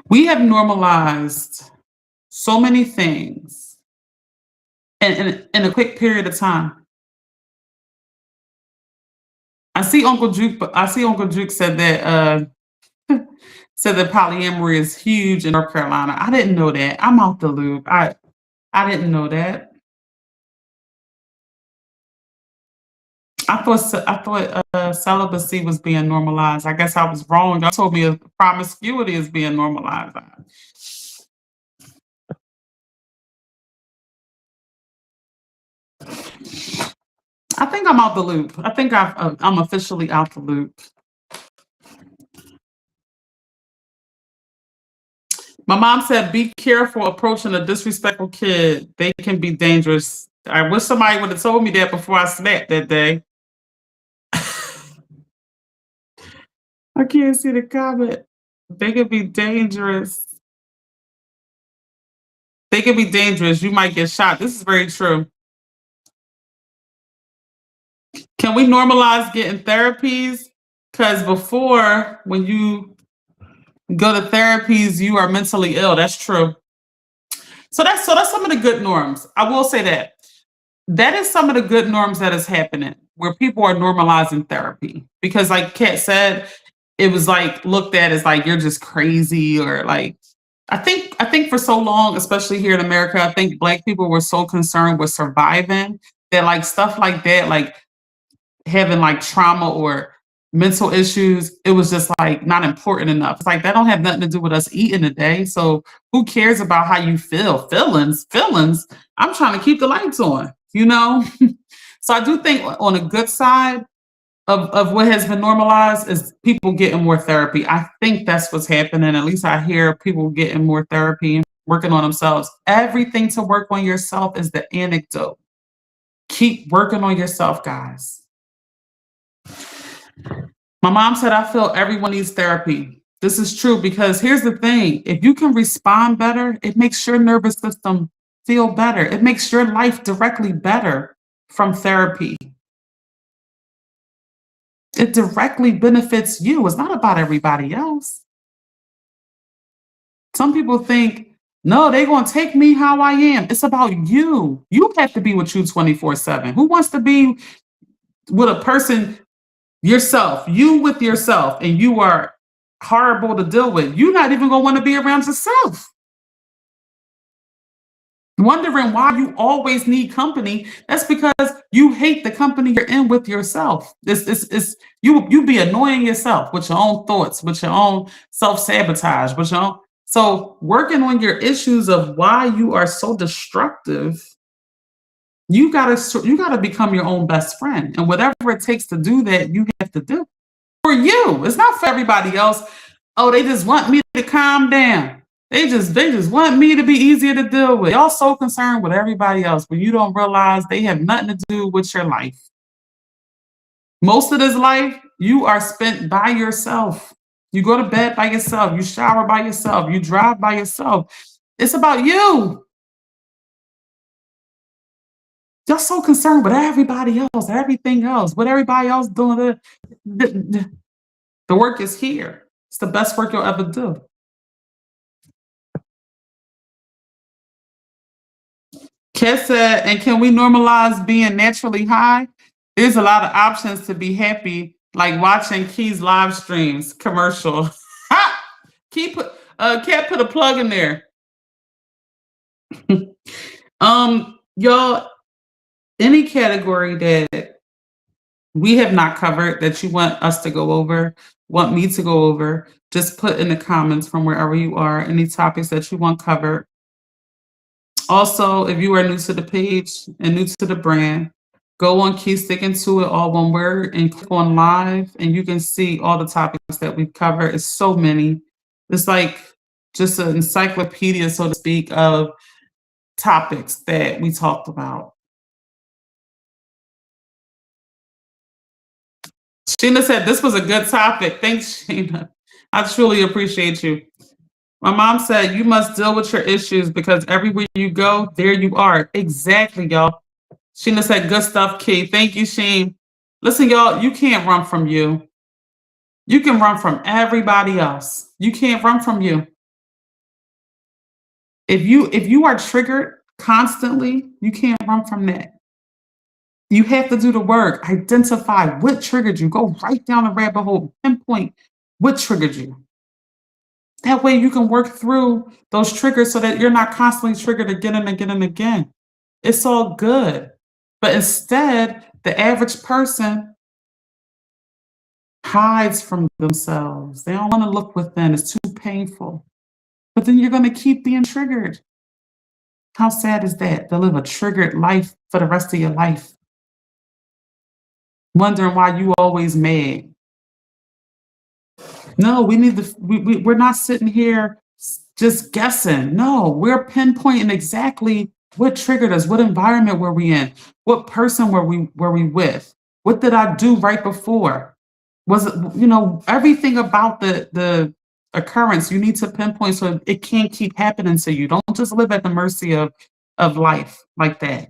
We have normalized so many things in a quick period of time. I see Uncle Juke said that said that polyamory is huge in North Carolina. I didn't know that. I'm out the loop. I didn't know that. I thought celibacy was being normalized. I guess I was wrong. Y'all told me promiscuity is being normalized. I think I'm out the loop. I think I'm officially out the loop. My mom said, "Be careful approaching a disrespectful kid. They can be dangerous." I wish somebody would have told me that before I snapped that day. I can't see the comment. They can be dangerous. They can be dangerous. You might get shot. This is very true. Can we normalize getting therapies? Because before, when you go to therapies, you are mentally ill. That's true. So that's some of the good norms. I will say that. That is some of the good norms that is happening where people are normalizing therapy. Because like Kat said, it was like looked at as like you're just crazy or like I think for so long, especially here in America, I think black people were so concerned with surviving that like stuff like that, like having like trauma or mental issues, it was just like not important enough. It's like that don't have nothing to do with us eating today. So who cares about how you feel? Feelings. I'm trying to keep the lights on, you know? So I do think on a good side of what has been normalized is people getting more therapy. I think that's what's happening. At least I hear people getting more therapy and working on themselves. Everything to work on yourself is the anecdote. Keep working on yourself, guys. My mom said, I feel everyone needs therapy. This is true because here's the thing if you can respond better, it makes your nervous system feel better. It makes your life directly better from therapy. It directly benefits you. It's not about everybody else. Some people think, no, they're going to take me how I am. It's about you. You have to be with you 24/7. Who wants to be with a person yourself, you with yourself, and you are horrible to deal with? You're not even going to want to be around yourself. Wondering why you always need company. That's because you hate the company you're in with yourself. It's you be annoying yourself with your own thoughts, with your own self-sabotage, with your own so working on your issues of why you are so destructive, you gotta become your own best friend. And whatever it takes to do that, you have to do for you. It's not for everybody else. Oh, they just want me to calm down. They just want me to be easier to deal with. Y'all so concerned with everybody else, but you don't realize they have nothing to do with your life. Most of this life, you are spent by yourself. You go to bed by yourself, you shower by yourself, you drive by yourself. It's about you. You're so concerned with everybody else, everything else, what everybody else doing. The work is here. It's the best work you'll ever do. Kes said, and can we normalize being naturally high? There's a lot of options to be happy, like watching Key's live streams, commercial. Ha! Key put Cat put a plug in there. Y'all, any category that we have not covered that you want us to go over, want me to go over, just put in the comments from wherever you are, any topics that you want covered. Also, if you are new to the page and new to the brand, go on Key Sticking to It, all one word, and click on live, and you can see all the topics that we've covered. It's so many. It's like just an encyclopedia, so to speak, of topics that we talked about. Sheena said this was a good topic. Thanks, Sheena. I truly appreciate you. My mom said you must deal with your issues because everywhere you go, there you are. Exactly, y'all. Sheena said, good stuff, Key. Thank you, Sheen. Listen, y'all, you can't run from you. You can run from everybody else. You can't run from you. If you are triggered constantly, you can't run from that. You have to do the work. Identify what triggered you. Go right down the rabbit hole. Pinpoint what triggered you. That way you can work through those triggers so that you're not constantly triggered again and again and again. It's all good. But instead, the average person hides from themselves. They don't want to look within. It's too painful. But then you're going to keep being triggered. How sad is that? To live a triggered life for the rest of your life, wondering why you always mad. No, we need to. We're not sitting here just guessing. No, we're pinpointing exactly what triggered us, what environment were we in, what person were we with, what did I do right before? Was it everything about the occurrence you need to pinpoint so it can't keep happening to you. Don't just live at the mercy of life like that.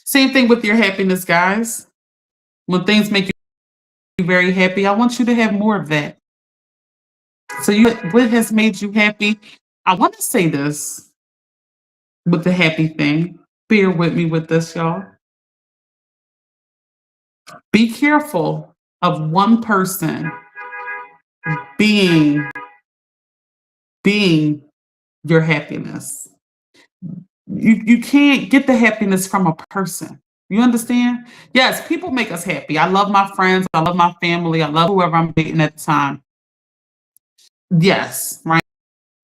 Same thing with your happiness, guys. When things make you very happy, I want you to have more of that. So what has made you happy? I want to say this with the happy thing. Bear with me with this, y'all. Be careful of one person being being your happiness. You can't get the happiness from a person. You understand? Yes, people make us happy. I love my friends. I love my family. I love whoever I'm dating at the time. Yes, right.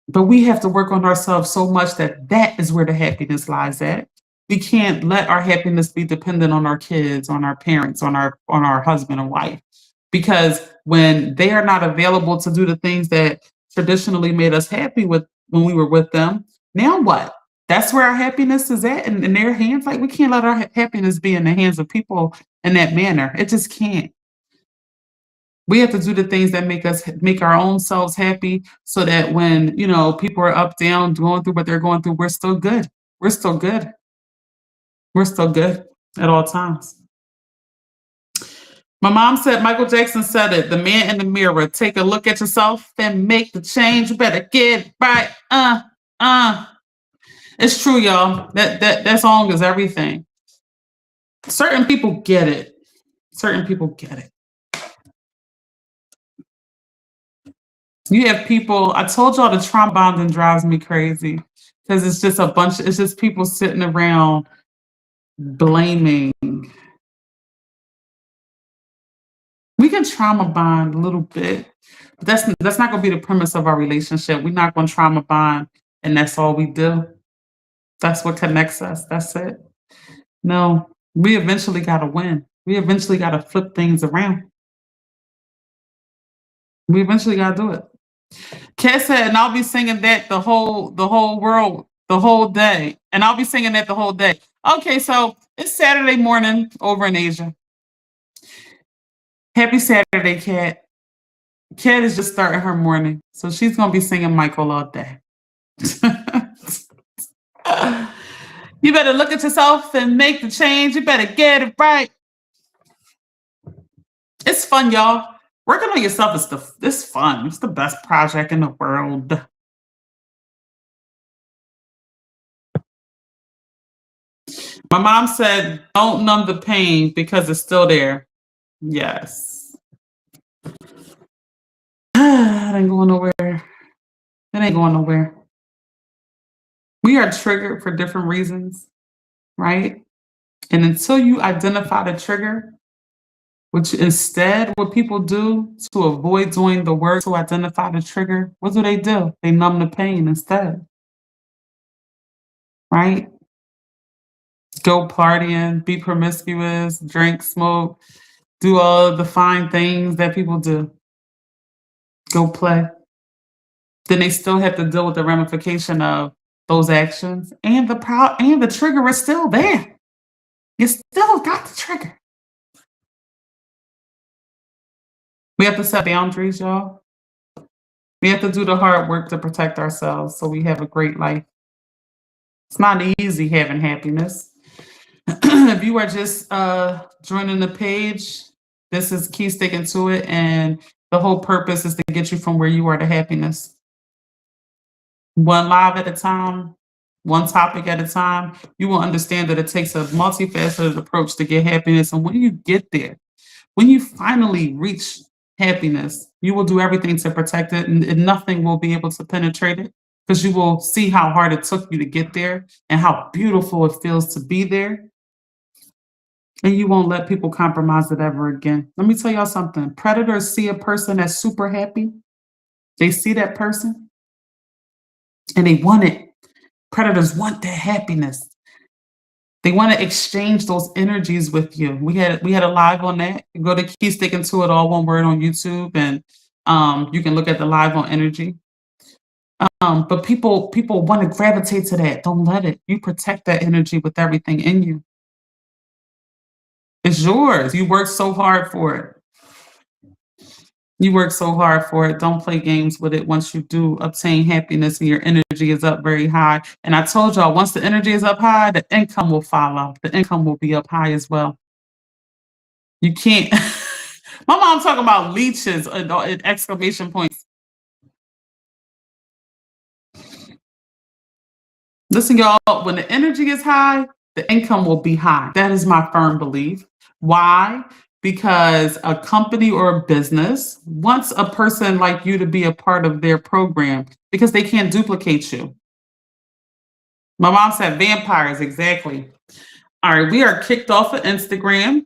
But we have to work on ourselves so much that that is where the happiness lies at. We can't let our happiness be dependent on our kids, on our parents, on our husband and wife. Because when they are not available to do the things that traditionally made us happy with when we were with them, now what? That's where our happiness is at in their hands. Like we can't let our happiness be in the hands of people in that manner. It just can't. We have to do the things that make our own selves happy so that when, people are up, down, going through what they're going through, we're still good. We're still good. We're still good at all times. My mom said, Michael Jackson said it, the man in the mirror, take a look at yourself and make the change. You better get right. Uh. It's true, y'all. That song is everything. Certain people get it. Certain people get it. You have people, I told y'all the trauma bonding drives me crazy because it's just people sitting around blaming. We can trauma bond a little bit, but that's not going to be the premise of our relationship. We're not going to trauma bond, and that's all we do. That's what connects us. That's it. No, we eventually got to win. We eventually got to flip things around. We eventually got to do it. Kat said, and I'll be singing that the whole world, the whole day. And I'll be singing that the whole day. Okay, so it's Saturday morning over in Asia. Happy Saturday, Kat. Kat is just starting her morning. So she's gonna be singing Michael all day. You better look at yourself and make the change. You better get it right. It's fun, y'all. Working on yourself it's fun. It's the best project in the world. My mom said, don't numb the pain because it's still there. Yes. It ain't going nowhere. It ain't going nowhere. We are triggered for different reasons, right? And until you identify the trigger, which instead what people do to avoid doing the work to identify the trigger, what do? They numb the pain instead, right? Go partying, be promiscuous, drink, smoke, do all the fine things that people do. Go play. Then they still have to deal with the ramification of those actions, and the trigger is still there. You still got the trigger. We have to set boundaries, y'all. We have to do the hard work to protect ourselves so we have a great life. It's not easy having happiness. If you are just joining the page, this is Key Sticking to It, and the whole purpose is to get you from where you are to happiness. One live at a time, one topic at a time. You will understand that it takes a multifaceted approach to get happiness. And when you get there, when you finally reach happiness, you will do everything to protect it, and nothing will be able to penetrate it because you will see how hard it took you to get there and how beautiful it feels to be there. And you won't let people compromise it ever again. Let me tell y'all something. Predators see a person that's super happy. They see that person and they want it. Predators want that happiness. They want to exchange those energies with you. We had a live on that. Go to Key Sticking to It all one word on YouTube, and you can look at the live on energy. But people want to gravitate to that. Don't let it. You protect that energy with everything in you. It's yours. You work so hard for it. You work so hard for it. Don't play games with it. Once you do obtain happiness and your energy is up very high. And I told y'all, once the energy is up high, the income will follow. The income will be up high as well. You can't. My mom talking about leeches and exclamation points. Listen, y'all, when the energy is high, the income will be high. That is my firm belief. Why? Because a company or a business wants a person like you to be a part of their program because they can't duplicate you. My mom said vampires, exactly. All right, we are kicked off of Instagram.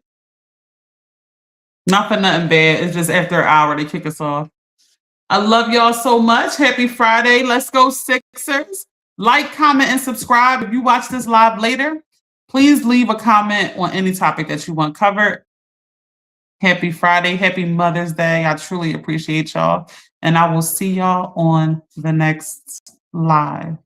Not for nothing bad. It's just after an hour they kick us off. I love y'all so much. Happy Friday. Let's go, Sixers. Like, comment, and subscribe. If you watch this live later, please leave a comment on any topic that you want covered. Happy Friday. Happy Mother's Day. I truly appreciate y'all. And I will see y'all on the next live.